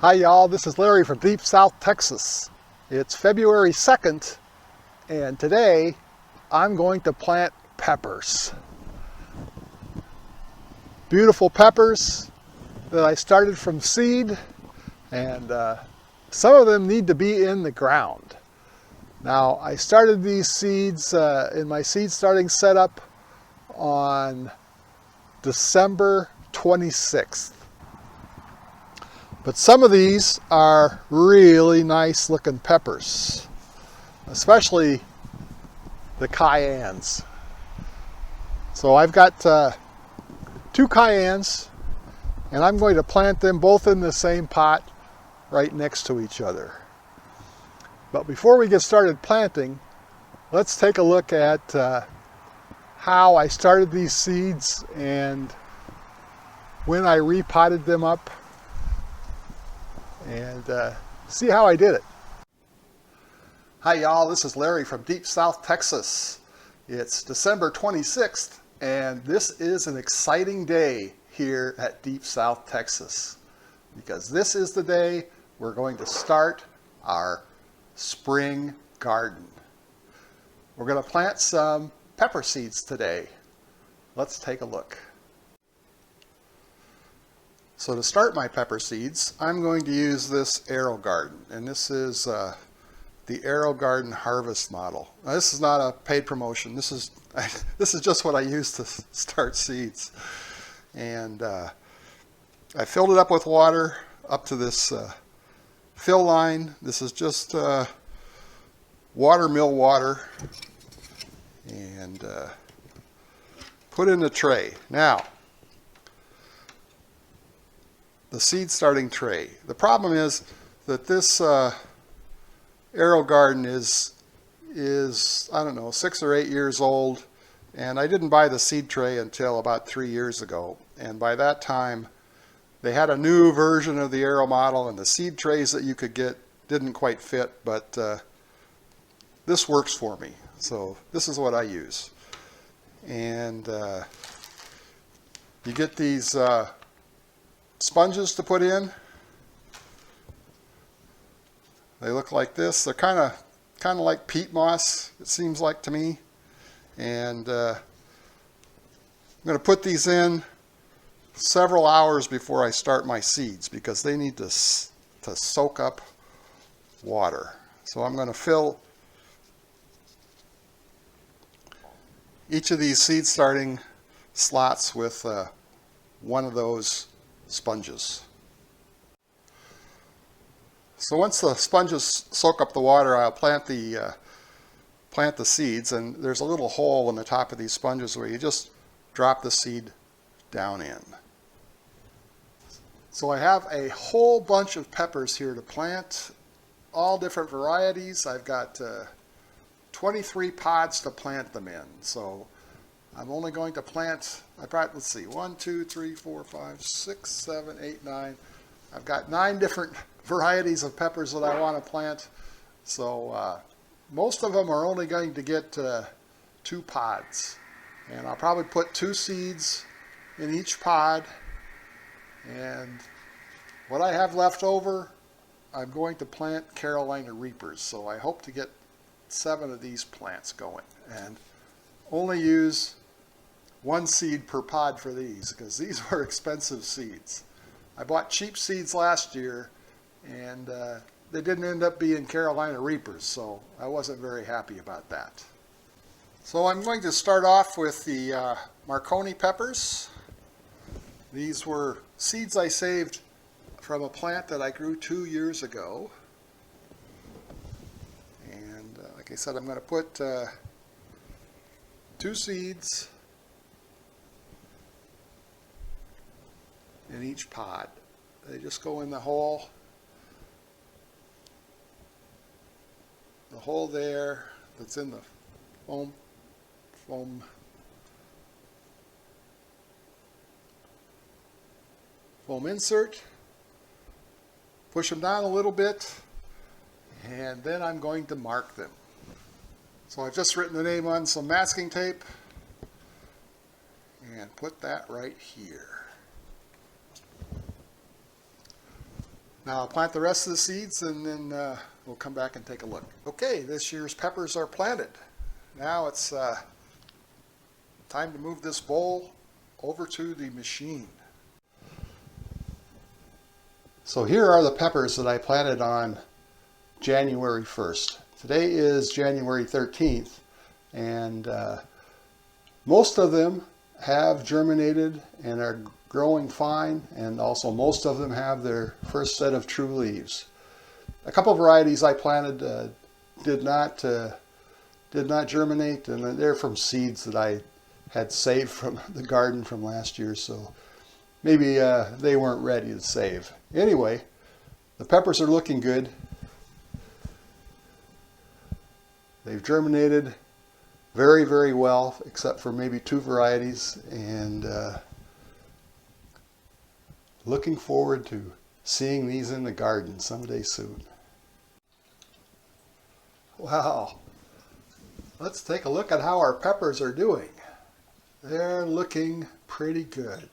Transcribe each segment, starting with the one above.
Hi y'all, this is Larry from deep South Texas. It's February 2nd and today I'm going to plant peppers. Beautiful peppers that I started from seed, and some of them need to be in the ground. Now I started these seeds in my seed starting setup on December 26th. But some of these are really nice looking peppers, especially the cayennes. So I've got two cayennes, and I'm going to plant them both in the same pot right next to each other. But before we get started planting, let's take a look at how I started these seeds and when I repotted them up, and see how I did it. Hi y'all, this is Larry from deep South Texas. It's December 26th and this is an exciting day here at deep South Texas because this is the day we're going to start our spring garden. We're going to plant some pepper seeds today. Let's take a look. So to start my pepper seeds, I'm going to use this AeroGarden, and this is the AeroGarden Harvest model. Now, this is not a paid promotion. This is just what I use to start seeds. And I filled it up with water up to this fill line. This is just watermill water, and put in the tray. Now, the seed starting tray. The problem is that this AeroGarden is I don't know, 6 or 8 years old, and I didn't buy the seed tray until about 3 years ago. And by that time, they had a new version of the Aero model, and the seed trays that you could get didn't quite fit, but this works for me. So this is what I use. And you get these sponges to put in. They look like this. They're kind of like peat moss, it seems like to me. And I'm going to put these in several hours before I start my seeds because they need to soak up water. So I'm going to fill each of these seed starting slots with one of those sponges. So once the sponges soak up the water, I'll plant the seeds, and there's a little hole in the top of these sponges where you just drop the seed down in. So I have a whole bunch of peppers here to plant, all different varieties. I've got 23 pods to plant them in. So I'm only going to plant, let's see, 1, 2, 3, 4, 5, 6, 7, 8, 9. I've got 9 different varieties of peppers that I want to plant. So most of them are only going to get 2 pods. And I'll probably put 2 seeds in each pod. And what I have left over, I'm going to plant Carolina Reapers. So I hope to get 7 of these plants going. And only use 1 seed per pod for these because these were expensive seeds. I bought cheap seeds last year and they didn't end up being Carolina Reapers, so I wasn't very happy about that. So I'm going to start off with the Marconi peppers. These were seeds I saved from a plant that I grew 2 years ago. And like I said, I'm going to put 2 seeds in each pod. They just go in the hole there that's in the foam insert. Push them down a little bit, and then I'm going to mark them. So I've just written the name on some masking tape and put that right here. Now I'll plant the rest of the seeds and then we'll come back and take a look. Okay, this year's peppers are planted. Now it's time to move this bowl over to the machine. So here are the peppers that I planted on January 1st. Today is January 13th, and most of them have germinated and are growing fine, and also most of them have their first set of true leaves. A couple of varieties I planted did not germinate, and they're from seeds that I had saved from the garden from last year, so maybe they weren't ready to save. Anyway, the peppers are looking good. They've germinated very, very well, except for maybe 2 varieties, and looking forward to seeing these in the garden someday soon. Wow, let's take a look at how our peppers are doing. They're looking pretty good.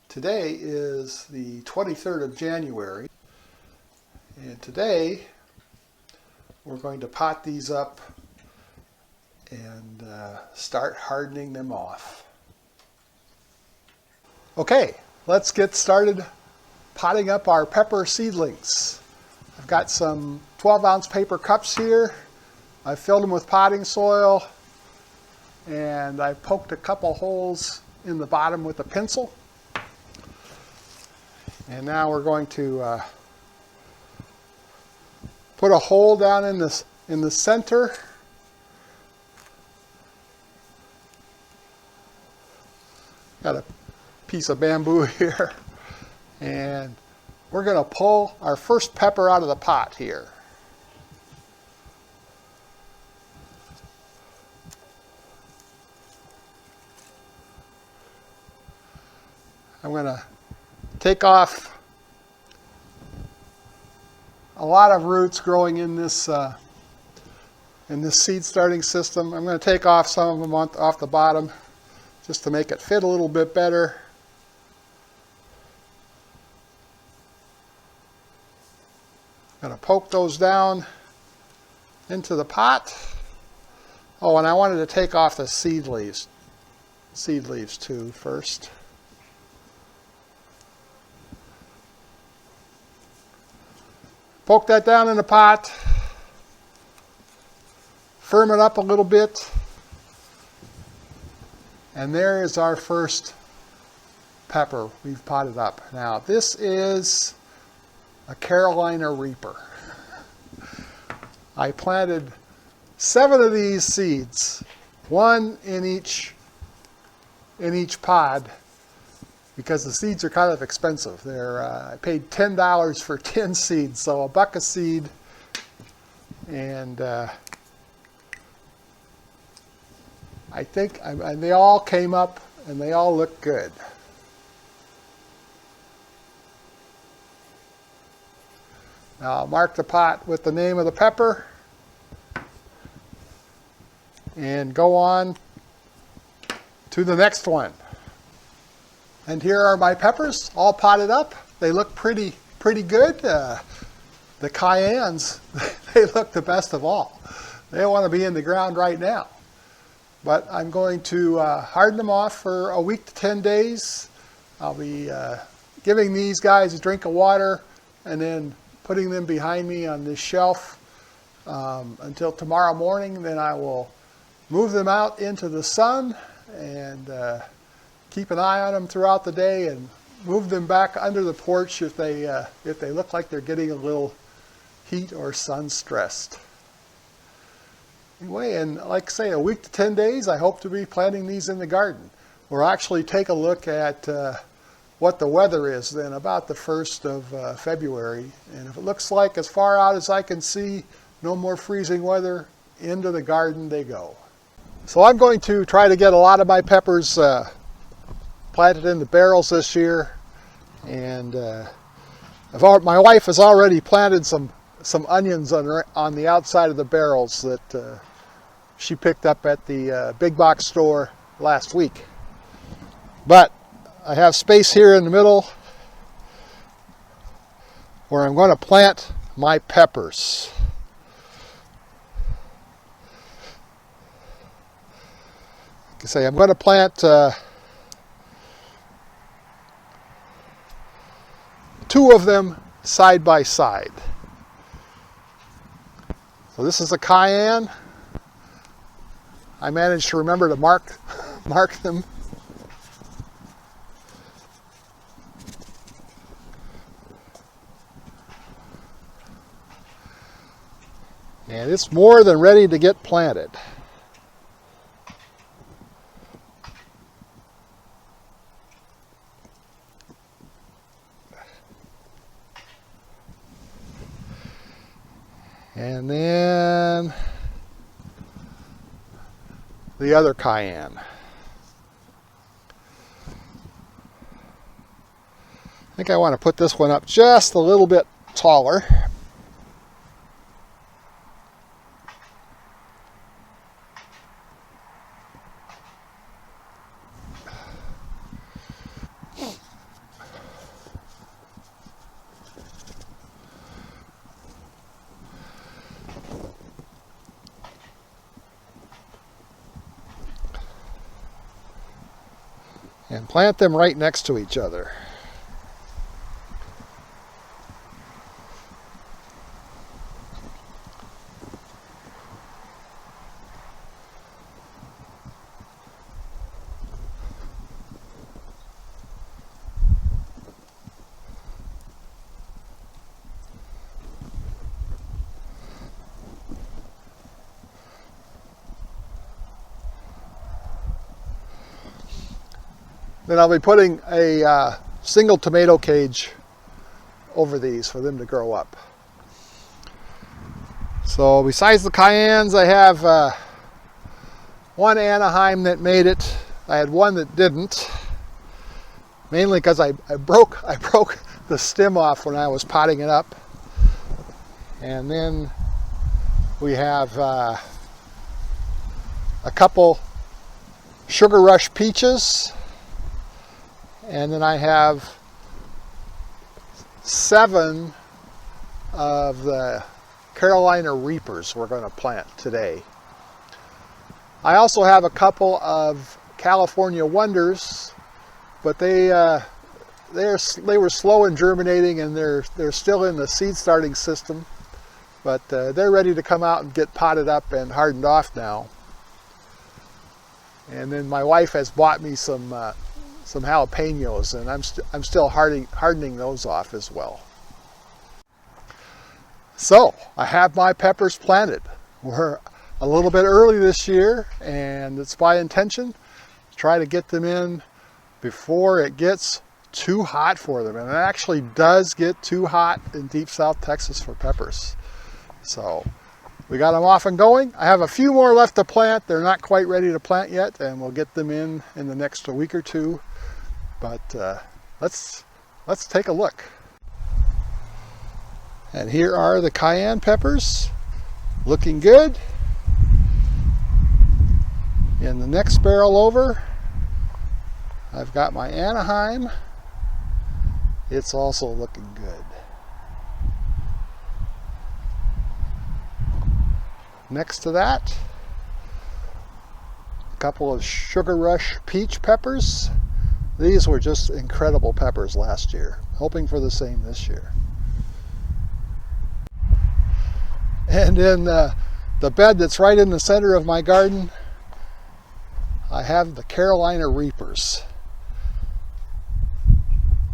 Today is the 23rd of January, and today we're going to pot these up and start hardening them off. Okay, let's get started potting up our pepper seedlings. I've got some 12-ounce paper cups here. I've filled them with potting soil, and I poked a couple holes in the bottom with a pencil. And now we're going to put a hole down in the center. Got a piece of bamboo here, and we're going to pull our first pepper out of the pot here. I'm going to take off a lot of roots growing in this seed starting system. I'm going to take off some of them off the bottom just to make it fit a little bit better. I'm going to poke those down into the pot. Oh, and I wanted to take off the seed leaves too first. Poke that down in the pot, firm it up a little bit, and there is our first pepper we've potted up. Now this is a Carolina Reaper. I planted 7 of these seeds, 1 in each pod, because the seeds are kind of expensive. I paid $10 for 10 seeds, so $1 a seed, and I think they all came up and they all look good. Now I'll mark the pot with the name of the pepper and go on to the next one. And here are my peppers, all potted up. They look pretty good. The cayennes, they look the best of all. They want to be in the ground right now. But I'm going to harden them off for a week to 10 days. I'll be giving these guys a drink of water and then putting them behind me on this shelf until tomorrow morning. Then I will move them out into the sun and keep an eye on them throughout the day and move them back under the porch if they look like they're getting a little heat or sun stressed. Anyway, and like I say, a week to 10 days, I hope to be planting these in the garden. We'll actually take a look at what the weather is then about the 1st of February. And if it looks like as far out as I can see, no more freezing weather, into the garden they go. So I'm going to try to get a lot of my peppers planted in the barrels this year. And my wife has already planted some onions on the outside of the barrels that she picked up at the big box store last week. But I have space here in the middle where I'm going to plant my peppers. Like I say, I'm going to plant 2 of them side by side. So this is a cayenne. I managed to remember to mark them. And it's more than ready to get planted. And then the other cayenne. I think I want to put this one up just a little bit taller. And plant them right next to each other. Then I'll be putting a single tomato cage over these for them to grow up. So besides the cayennes, I have one Anaheim that made it. I had one that didn't, mainly because I broke the stem off when I was potting it up. And then we have a couple Sugar Rush peaches. And then I have 7 of the Carolina Reapers we're going to plant today. I also have a couple of California Wonders, but they were slow in germinating, and they're still in the seed starting system. But they're ready to come out and get potted up and hardened off now. And then my wife has bought me some jalapenos, and I'm still hardening those off as well. So I have my peppers planted. We're a little bit early this year, and it's by intention to try to get them in before it gets too hot for them. And it actually does get too hot in deep South Texas for peppers. So we got them off and going. I have a few more left to plant. They're not quite ready to plant yet, and we'll get them in the next week or two. But let's take a look. And here are the cayenne peppers, looking good. In the next barrel over, I've got my Anaheim. It's also looking good. Next to that, a couple of Sugar Rush peach peppers. These were just incredible peppers last year. Hoping for the same this year. And in the bed that's right in the center of my garden, I have the Carolina Reapers.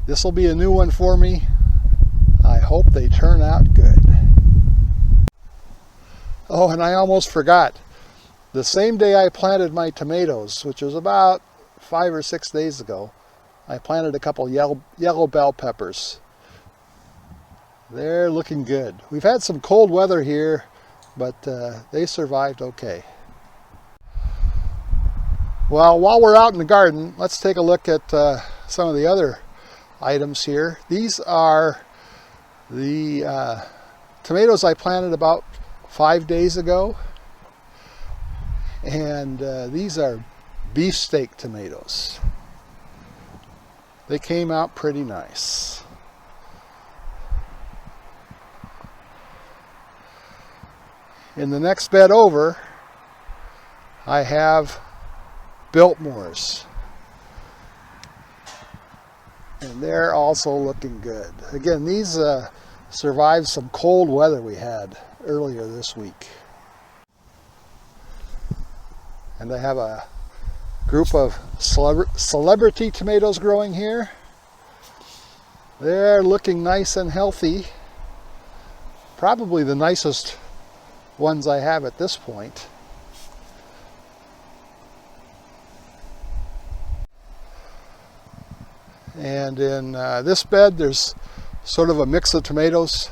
This will be a new one for me. I hope they turn out good. Oh, and I almost forgot. The same day I planted my tomatoes, which was about 5 or 6 days ago, I planted a couple yellow bell peppers. They're looking good. We've had some cold weather here, but they survived okay. Well, while we're out in the garden, let's take a look at some of the other items here. These are the tomatoes I planted about 5 days ago, and these are beefsteak tomatoes. They came out pretty nice. in the next bed over, I have Biltmores. And they're also looking good. Again, these survived some cold weather we had earlier this week. And I have a group of celebrity tomatoes growing here. They're looking nice and healthy. Probably the nicest ones I have at this point. And in this bed, there's sort of a mix of tomatoes.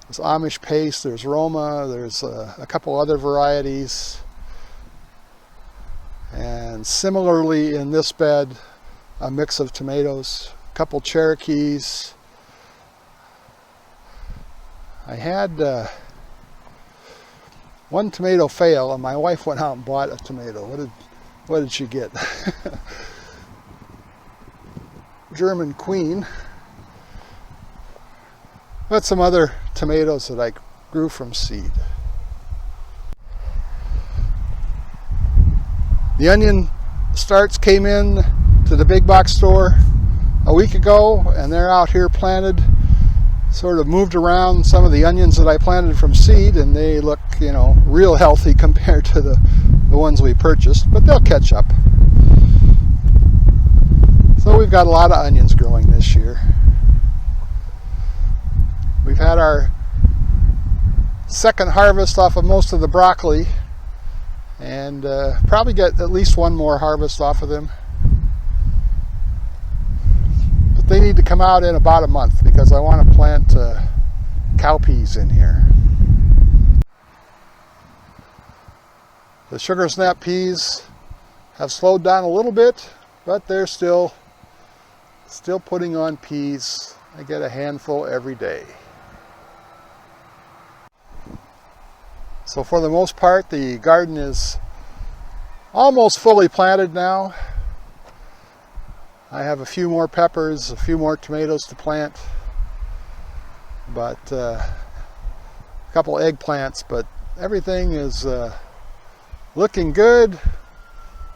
There's Amish paste, there's Roma, there's a couple other varieties. And similarly in this bed, a mix of tomatoes, a couple Cherokees. I had one tomato fail, and my wife went out and bought a tomato. What did she get? German Queen. But some other tomatoes that I grew from seed. The onion starts came in to the big box store a week ago, and they're out here planted. Sort of moved around some of the onions that I planted from seed, and they look, you know, real healthy compared to the ones we purchased, but they'll catch up. So we've got a lot of onions growing this year. We've had our second harvest off of most of the broccoli, and probably get at least one more harvest off of them. But they need to come out in about a month because I want to plant cowpeas in here. The sugar snap peas have slowed down a little bit, but they're still putting on peas. I get a handful every day. So for the most part, the garden is almost fully planted now. I have a few more peppers, a few more tomatoes to plant, but a couple eggplants, but everything is looking good.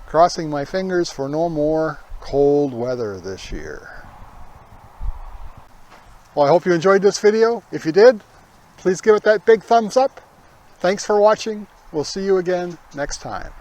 Crossing my fingers for no more cold weather this year. Well, I hope you enjoyed this video. If you did, please give it that big thumbs up. Thanks for watching. We'll see you again next time.